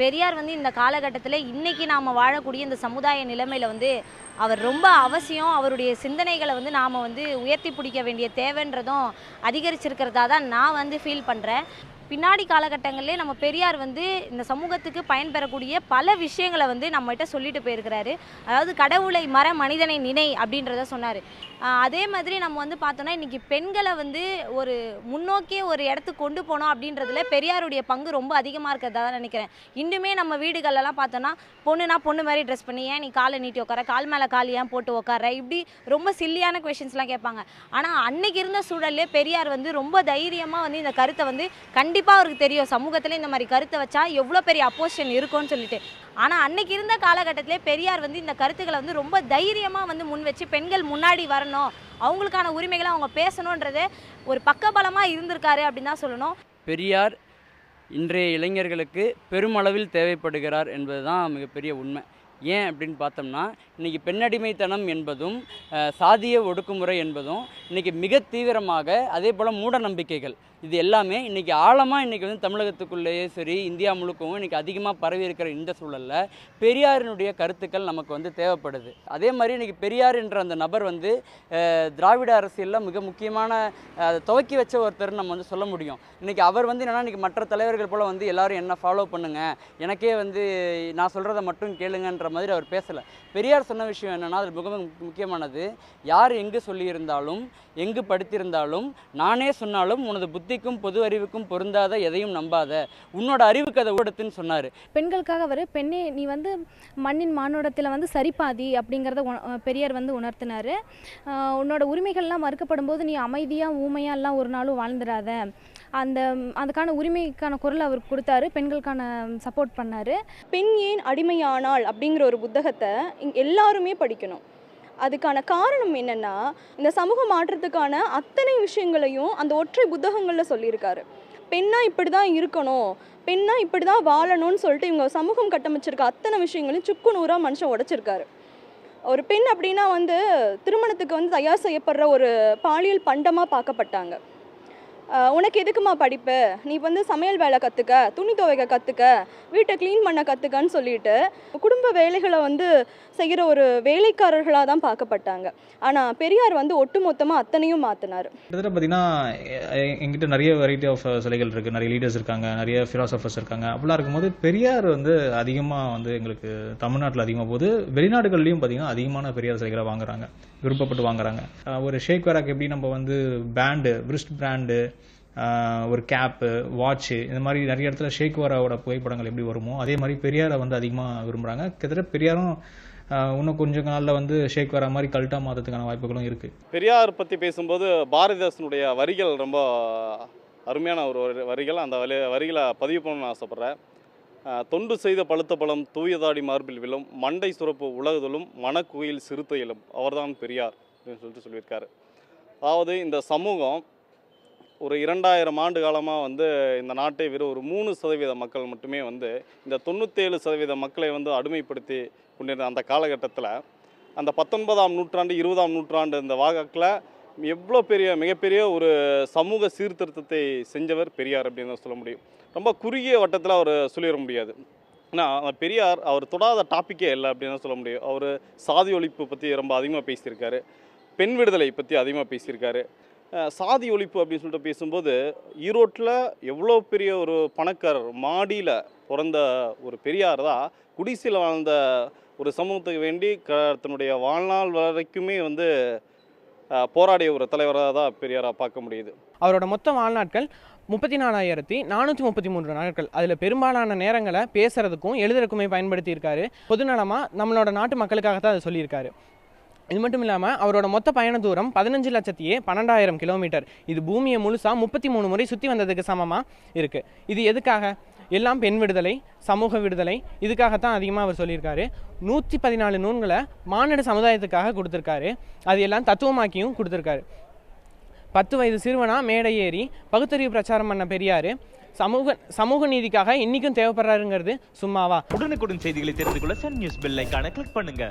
பெரியார் வந்து இந்த காலகட்டத்தில் இன்றைக்கி நாம் வாழக்கூடிய இந்த சமுதாய நிலைமையில் வந்து அவர் ரொம்ப அவசியம். அவருடைய சிந்தனைகளை வந்து நாம் வந்து உயர்த்தி பிடிக்க வேண்டிய தேவைன்றதும் அதிகரிச்சிருக்கிறதா தான் நான் வந்து ஃபீல் பண்ணுறேன். பின்னாடி காலகட்டங்களிலே நம்ம பெரியார் வந்து இந்த சமூகத்துக்கு பயன்பெறக்கூடிய பல விஷயங்களை வந்து நம்மகிட்ட சொல்லிட்டு போயிருக்கிறாரு. அதாவது கடவுளை மற மனிதனை நினை அப்படின்றத சொன்னார். அதே மாதிரி நம்ம வந்து பார்த்தோன்னா இன்றைக்கி பெண்களை வந்து ஒரு முன்னோக்கிய ஒரு இடத்துக்கு கொண்டு போனோம் அப்படின்றதுல பெரியாருடைய பங்கு ரொம்ப அதிகமாக இருக்கிறதா தான் நினைக்கிறேன். இன்னுமே நம்ம வீடுகளெல்லாம் பார்த்தோன்னா பொண்ணுனா பொண்ணு மாதிரி ட்ரெஸ் பண்ணி ஏன் நீ காலை நீட்டி உட்கார, கால் மேலே கால் ஏன் போட்டு உட்கார, இப்படி ரொம்ப சில்லியான கொஷின்ஸ்லாம் கேட்பாங்க. ஆனால் அன்னைக்கு இருந்த சூழல்லே பெரியார் வந்து ரொம்ப தைரியமாக வந்து இந்த கருத்தை வந்து கண்டிப்பாக அவருக்கு தெரியும் சமூகத்தில் இந்த மாதிரி கருத்தை வச்சா எவ்வளோ பெரிய அப்போசிஷன் இருக்கும்னு சொல்லிட்டு. ஆனால் அன்னைக்கு இருந்த காலகட்டத்திலே பெரியார் வந்து இந்த கருத்துக்களை வந்து ரொம்ப தைரியமாக வந்து முன் வச்சு பெண்கள் முன்னாடி வரணும், அவங்களுக்கான உரிமைகளை அவங்க பேசணுன்றது ஒரு பக்கபலமாக இருந்திருக்காரு அப்படின்னு தான் சொல்லணும். பெரியார் இன்றைய இளைஞர்களுக்கு பெருமளவில் தேவைப்படுகிறார் என்பது தான் மிகப்பெரிய உண்மை. ஏன் அப்படின்னு பார்த்தோம்னா இன்றைக்கி பெண்ணடிமைத்தனம் என்பதும் சாதிய ஒடுக்குமுறை என்பதும் இன்றைக்கி மிக தீவிரமாக, அதே போல் மூட நம்பிக்கைகள், இது எல்லாமே இன்றைக்கி ஆழமாக இன்றைக்கி வந்து தமிழகத்துக்குள்ளேயே சரி இந்தியா முழுக்கவும் இன்றைக்கி அதிகமாக பரவி இருக்கிற இந்த சூழலில் பெரியாரினுடைய கருத்துக்கள் நமக்கு வந்து தேவைப்படுது. அதே மாதிரி இன்றைக்கி பெரியார் என்ற அந்த நபர் வந்து திராவிட அரசியலில் மிக முக்கியமான துவக்கி வச்ச ஒருத்தர் நம்ம வந்து சொல்ல முடியும். இன்றைக்கி அவர் வந்து என்னென்னா இன்றைக்கி மற்ற தலைவர்கள் போல் வந்து எல்லோரும் என்ன ஃபாலோ பண்ணுங்கள், எனக்கே வந்து நான் சொல்கிறத மட்டும் கேளுங்கன்ற மாதிரி அவர் பேசலை. பெரியார் சொன்ன விஷயம் என்னென்னா அது மிக முக்கியமானது. யார் எங்கு சொல்லியிருந்தாலும் எங்கு படித்திருந்தாலும் நானே சொன்னாலும் உனது புத்திக்கும் பொது அறிவுக்கும் பொருந்தாத எதையும் நம்பாத, உன்னோட அறிவுக்கு அதை ஊடத்துன்னு சொன்னார். பெண்களுக்காக அவர் பெண்ணே நீ வந்து மண்ணின் மானுடத்தில் வந்து சரிபாதி அப்படிங்கிறத பெரியார் வந்து உணர்த்தினார். உன்னோட உரிமைகள்லாம் மறுக்கப்படும் போது நீ அமைதியாக ஊமையாலாம் ஒரு நாளும் வாழ்ந்துடாத, அதுக்கான உரிமைக்கான குரல் அவர் கொடுத்தாரு. பெண்களுக்கான சப்போர்ட் பண்ணார். பெண் ஏன் அடிமையானாள் அப்படிங்கிற ஒரு புத்தகத்தை எல்லாருமே படிக்கணும். அதுக்கான காரணம் என்னென்னா, இந்த சமூக மாற்றத்துக்கான அத்தனை விஷயங்களையும் அந்த ஒற்றை புத்தகங்களில் சொல்லியிருக்காரு. பெண்ணா இப்படி தான் இருக்கணும், பெண்ணா இப்படி தான் வாழணும்னு சொல்லிட்டு இவங்க சமூகம் கட்டமைச்சிருக்க அத்தனை விஷயங்களையும் சுக்கு நூறாக மனுஷன் உடைச்சிருக்காரு. ஒரு பெண் அப்படின்னா வந்து திருமணத்துக்கு வந்து தயார் செய்யப்படுற ஒரு பாலியல் பண்டமாக பார்க்கப்பட்டாங்க. உனக்கு எதுக்குமா படிப்பு, நீ வந்து சமையல் வேலை கற்றுக்க, துணி துவைக்க கற்றுக்க, வீட்டை க்ளீன் பண்ண கற்றுக்கன்னு சொல்லிட்டு குடும்ப வேலைகளை வந்து செய்கிற ஒரு வேலைக்காரர்களாக தான் பார்க்கப்பட்டாங்க. ஆனால் பெரியார் வந்து ஒட்டுமொத்தமாக அத்தனையும் மாற்றினார். கிட்டத்தட்ட பார்த்தீங்கன்னா எங்கிட்ட நிறைய வெரைட்டி ஆஃப் சிலைகள் இருக்குது, நிறைய லீடர்ஸ் இருக்காங்க, நிறைய ஃபிலாசபர்ஸ் இருக்காங்க. அப்படிலாம் இருக்கும்போது பெரியார் வந்து அதிகமாக வந்து எங்களுக்கு தமிழ்நாட்டில் அதிகமாக போகுது. வெளிநாடுகள்லையும் பார்த்தீங்கன்னா அதிகமான பெரியார் சிலைகளை வாங்குறாங்க, விருப்பப்பட்டு வாங்குறாங்க. ஒரு ஷேக் வேராக் எப்படி நம்ம வந்து பேண்டு, பிரிஸ்ட் பிராண்டு, ஒரு கேப்பு, வாட்சு, இந்த மாதிரி நிறைய இடத்துல ஷேக் வேராவோட புகைப்படங்கள் எப்படி வருமோ அதே மாதிரி பெரியாரை வந்து அதிகமாக விரும்புகிறாங்க. கிட்டத்தட்ட பெரியாரும் இன்னும் கொஞ்சம் நாளில் வந்து ஷேக் வேரா மாதிரி கல்ட்டாக மாற்றத்துக்கான வாய்ப்புகளும் இருக்குது. பெரியார் பற்றி பேசும்போது பாரதிதாசனுடைய வரிகள் ரொம்ப அருமையான ஒரு வரிகள். அந்த வரிகளை பதிவு பண்ணணும்னு ஆசைப்பட்றேன். தொண்டு செய்த பழுத்த பழம் தூயதாடி மார்பில் விழும், மண்டை சுரப்பு உலகுதலும், மனக்குயில் சிறுத்தையிலும், அவர்தான் பெரியார் அப்படின்னு சொல்லிட்டு சொல்லியிருக்காரு. அதாவது இந்த சமூகம் ஒரு 2000 ஆண்டு காலமாக வந்து இந்த நாட்டை வெறும் ஒரு 3% மக்கள் மட்டுமே வந்து இந்த 97% மக்களை வந்து அடிமைப்படுத்தி கொண்டிருந்த அந்த காலகட்டத்தில் அந்த 19ஆம் நூற்றாண்டு 20ஆம் நூற்றாண்டு இந்த வாக்கில் எவ்வளோ மிகப்பெரிய ஒரு சமூக சீர்திருத்தத்தை செஞ்சவர் பெரியார் அப்படின்னு சொல்ல முடியும். ரொம்ப குறுகிய வட்டத்தில் அவர் சொல்லிட முடியாது. ஏன்னா பெரியார் அவர் தொடாத டாப்பிக்கே இல்லை அப்படின்னு சொல்ல முடியும். அவர் சாதி ஒழிப்பு பற்றி ரொம்ப அதிகமாக பேசியிருக்காரு, பெண் விடுதலை பற்றி அதிகமாக பேசியிருக்காரு. சாதி ஒழிப்பு அப்படின்னு சொல்லிட்டு பேசும்போது ஈரோட்டில் எவ்வளோ பெரிய ஒரு பணக்காரர் மாடியில் பிறந்த ஒரு பெரியார் தான் குடிசையில் வாழ்ந்த ஒரு சமூகத்துக்கு வேண்டி தன்னுடைய வாழ்நாள் வரைக்குமே வந்து போராடிய ஒரு தலைவராக தான் பெரியாராக பார்க்க முடியுது. அவரோட மொத்த வாழ்நாட்கள் 34,433 நாட்கள். அதில் பெரும்பாலான நேரங்களை பேசுகிறதுக்கும் எழுதுறதுக்குமே பயன்படுத்தியிருக்காரு. பொதுநலமாக நம்மளோட நாட்டு மக்களுக்காக தான் அதை சொல்லியிருக்காரு. இது மட்டும் இல்லாமல் அவரோட மொத்த பயண தூரம் 15,12,000 கிலோமீட்டர். இது பூமியை முழுசாக 33 முறை சுற்றி வந்ததுக்கு சமமாக இருக்குது. இது எதுக்காக? எல்லாம் பெண் விடுதலை, சமூக விடுதலை, இதுக்காகத்தான் அதிகமாக அவர் சொல்லியிருக்காரு. 114 நூல்களை மானிட சமுதாயத்துக்காக கொடுத்துருக்காரு. அது எல்லாம் தத்துவமாக்கியும் கொடுத்துருக்காரு. 10 வயது சிறுவனா மேடை ஏறி பகுத்தறிவு பிரச்சாரம் பண்ண பெரியார் சமூக நீதிக்காக இன்னைக்கும் தேவைப்படுறாருங்கிறது சும்மாவா? உடனுக்குடன் செய்திகளை தெரிந்து கொள்ள சன் நியூஸ் பெல் ஐகானை கிளிக் பண்ணுங்க.